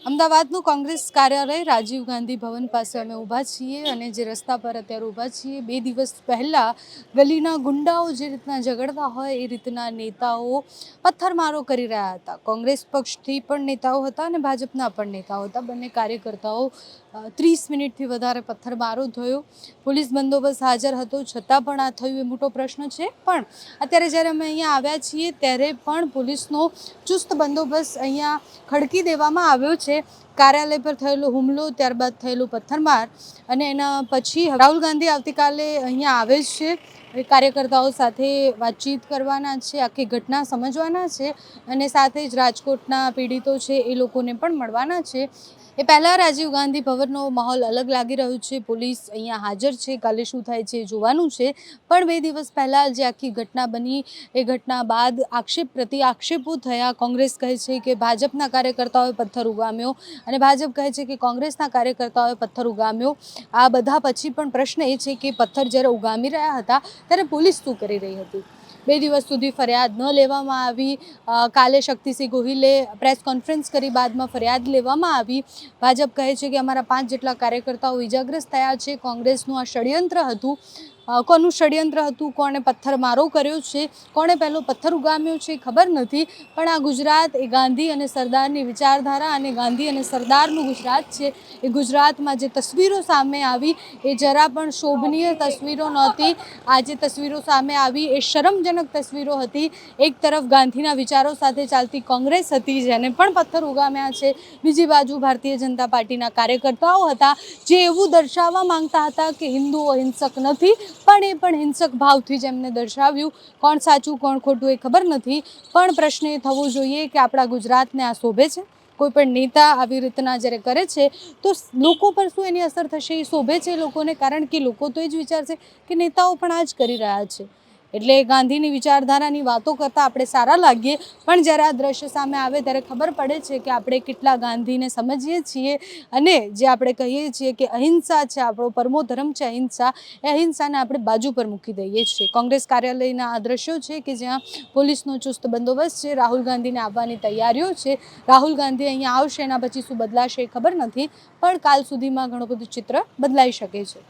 અમદાવાદનું કોંગ્રેસ કાર્યાલય રાજીવ ગાંધી ભવન પાસે અમે ઊભા છીએ અને જે રસ્તા પર અત્યારે ઊભા છીએ 2 દિવસ પહેલા ગલીના ગુંડાઓ જે રીતના ઝઘડતા હોય એ રીતના નેતાઓ પથ્થરમારો કરી રહ્યા હતા। કોંગ્રેસ પક્ષથી પણ નેતાઓ હતા અને ભાજપના પણ નેતાઓ હતા। બંને કાર્યકર્તાઓ 30 મિનિટથી વધારે પથ્થરમારો થયો। પોલીસ બંદોબસ્ત હાજર હતો છતાં પણ આ થયું એ મોટો પ્રશ્ન છે। પણ અત્યારે જ્યારે અમે અહીંયા આવ્યા છીએ ત્યારે પણ પોલીસનો ચુસ્ત બંદોબસ્ત અહીંયા ખડકી દેવામાં આવ્યો છે। કાર્યાલય પર થયેલો હુમલો, ત્યારબાદ થયેલો પથ્થરમાર અને એના પછી રાહુલ ગાંધી આવતીકાલે અહીંયા આવે છે, કાર્યકર્તાઓ સાથે વાતચીત કરવાના છે, આખી ઘટના સમજવાના છે અને સાથે જ રાજકોટના પીડિતો છે એ લોકોને પણ મળવાના છે। એ પહેલાં રાજીવ ગાંધી ભવનનો માહોલ અલગ લાગી રહ્યો છે। પોલીસ અહીંયા હાજર છે, કાલે શું થાય છે એ જોવાનું છે। પણ 2 દિવસ પહેલાં જે આખી ઘટના બની એ ઘટના બાદ આક્ષેપ પ્રતિ આક્ષેપો થયા। કોંગ્રેસ કહે છે કે ભાજપના કાર્યકર્તાઓએ પથ્થર ઉગામ્યો અને ભાજપ કહે છે કે કોંગ્રેસના કાર્યકર્તાઓએ પથ્થર ઉગામ્યો। આ બધા પછી પણ પ્રશ્ન એ છે કે પથ્થર જ્યારે ઉગામી રહ્યા હતા ત્યારે પોલીસ શું કરી રહી હતી? 2 દિવસ સુધી ફરિયાદ ન લેવામાં આવી। કાલે શક્તિસિંહ ગોહિલે પ્રેસ કોન્ફરન્સ કરી, બાદમાં ફરિયાદ લેવામાં આવી। ભાજપ કહે છે કે અમારા 5 જેટલા કાર્યકર્તાઓ ઇજાગ્રસ્ત થયા છે। કોંગ્રેસનું આ ષડયંત્ર હતું। કોનું ષડયંત્ર હતું, કોણે પથ્થરમારો કર્યો છે, કોણે પહેલો પથ્થર ઉગામ્યો છે ખબર નથી। પણ આ ગુજરાત એ ગાંધી અને સરદારની વિચારધારા અને ગાંધી અને સરદારનું ગુજરાત છે। એ ગુજરાતમાં જે તસવીરો સામે આવી એ જરા પણ શોભનીય તસવીરો નહોતી। આ જે તસવીરો સામે આવી એ શરમજનક તસવીરો હતી। એક તરફ ગાંધીના વિચારો સાથે ચાલતી કોંગ્રેસ હતી જેને પણ પથ્થર ઉગામ્યા છે, બીજી બાજુ ભારતીય જનતા પાર્ટીના કાર્યકર્તાઓ હતા જે એવું દર્શાવવા માંગતા હતા કે હિન્દુઓ હિંસક નથી, પણ એ પણ હિંસક ભાવથી જ એમને દર્શાવ્યું। કોણ સાચું કોણ ખોટું એ ખબર નથી, પણ પ્રશ્ન એ થવો જોઈએ કે આપણા ગુજરાતને આ શોભે છે? કોઈ પણ નેતા આવી રીતના જ્યારે કરે છે તો લોકો પર શું એની અસર થશે? એ શોભે છે લોકોને? કારણ કે લોકો તો એ જ વિચારશે કે નેતાઓ પણ આ જ કરી રહ્યા છે। એટલે ગાંધીની વિચારધારાની વાતો કરતાં આપણે સારા લાગીએ, પણ જ્યારે આ દ્રશ્ય સામે આવે ત્યારે ખબર પડે છે કે આપણે કેટલા ગાંધીને સમજીએ છીએ અને જે આપણે કહીએ છીએ કે અહિંસા છે, આપણો પરમો ધર્મ છે અહિંસા, એ અહિંસાને આપણે બાજુ પર મૂકી દઈએ છીએ। કોંગ્રેસ કાર્યાલયના આ દ્રશ્યો છે કે જ્યાં પોલીસનો ચુસ્ત બંદોબસ્ત છે, રાહુલ ગાંધીને આવવાની તૈયારીઓ છે। રાહુલ ગાંધી અહીંયા આવશે, એના પછી શું બદલાશે એ ખબર નથી, પણ કાલ સુધીમાં ઘણું બધું ચિત્ર બદલાઈ શકે છે।